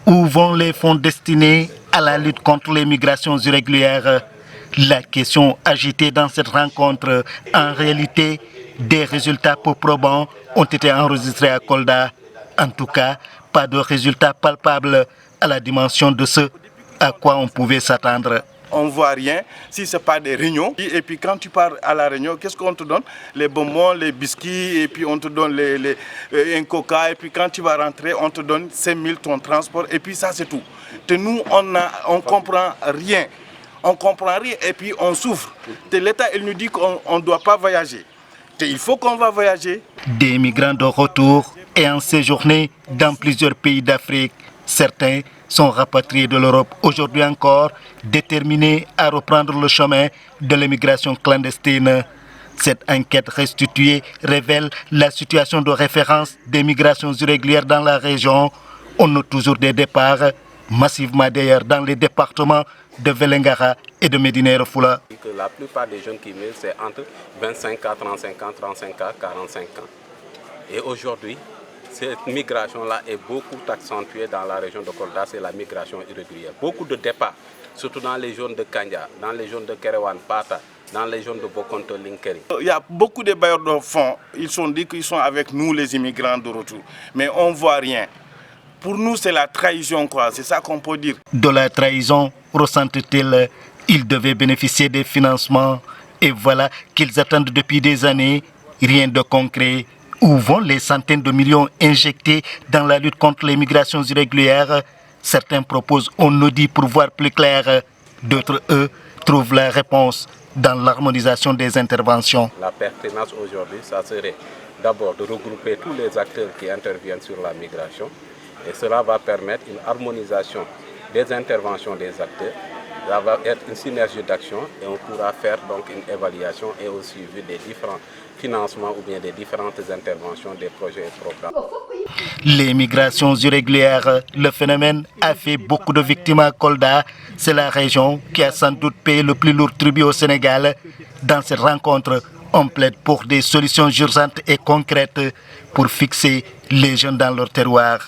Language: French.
Où vont les fonds destinés à la lutte contre les migrations irrégulières? La question agitée dans cette rencontre, en réalité, des résultats peu probants ont été enregistrés à Kolda. En tout cas, pas de résultats palpables à la dimension de ce à quoi on pouvait s'attendre. On ne voit rien si ce n'est pas des réunions. Et puis quand tu pars à la réunion, qu'est-ce qu'on te donne? Les bonbons, les biscuits, et puis on te donne un coca. Et puis quand tu vas rentrer, on te donne 5 000 ton transport. Et puis ça, c'est tout. Et nous, on ne comprend rien. On ne comprend rien et puis on souffre. L'État, il nous dit qu'on ne doit pas voyager. Il faut qu'on va voyager. Des migrants de retour et en séjourné dans plusieurs pays d'Afrique. Certains sont rapatriés de l'Europe aujourd'hui encore, déterminés à reprendre le chemin de l'immigration clandestine. Cette enquête restituée révèle la situation de référence des migrations irrégulières dans la région. On note toujours des départs, massivement d'ailleurs dans les départements de Vélingara et de Médina Yoro Foulah. La plupart des jeunes qui migrent, c'est entre 25 ans, 35 ans, 35 ans, 45 ans. Et aujourd'hui, cette migration-là est beaucoup accentuée dans la région de Kolda, c'est la migration irrégulière. Beaucoup de départs, surtout dans les zones de Kanya, dans les zones de Kerewan, Pata, dans les zones de Bokonto, Linkeri. Il y a beaucoup de bailleurs de fonds, ils sont dit qu'ils sont avec nous, les immigrants de retour. Mais on ne voit rien. Pour nous, c'est la trahison, quoi. C'est ça qu'on peut dire. De la trahison, ressentent-ils, ils devaient bénéficier des financements. Et voilà qu'ils attendent depuis des années, rien de concret. Où vont les centaines de millions injectés dans la lutte contre les migrations irrégulières? Certains proposent un audit pour voir plus clair. D'autres, eux, trouvent la réponse dans l'harmonisation des interventions. La pertinence aujourd'hui, ça serait d'abord de regrouper tous les acteurs qui interviennent sur la migration. Et cela va permettre une harmonisation des interventions des acteurs. Ça va être une synergie d'action et on pourra faire donc une évaluation et au suivi des différents financements ou bien des différentes interventions des projets et programmes. Les migrations irrégulières, le phénomène a fait beaucoup de victimes à Kolda. C'est la région qui a sans doute payé le plus lourd tribut au Sénégal. Dans cette rencontre, on plaide pour des solutions urgentes et concrètes pour fixer les jeunes dans leur terroir.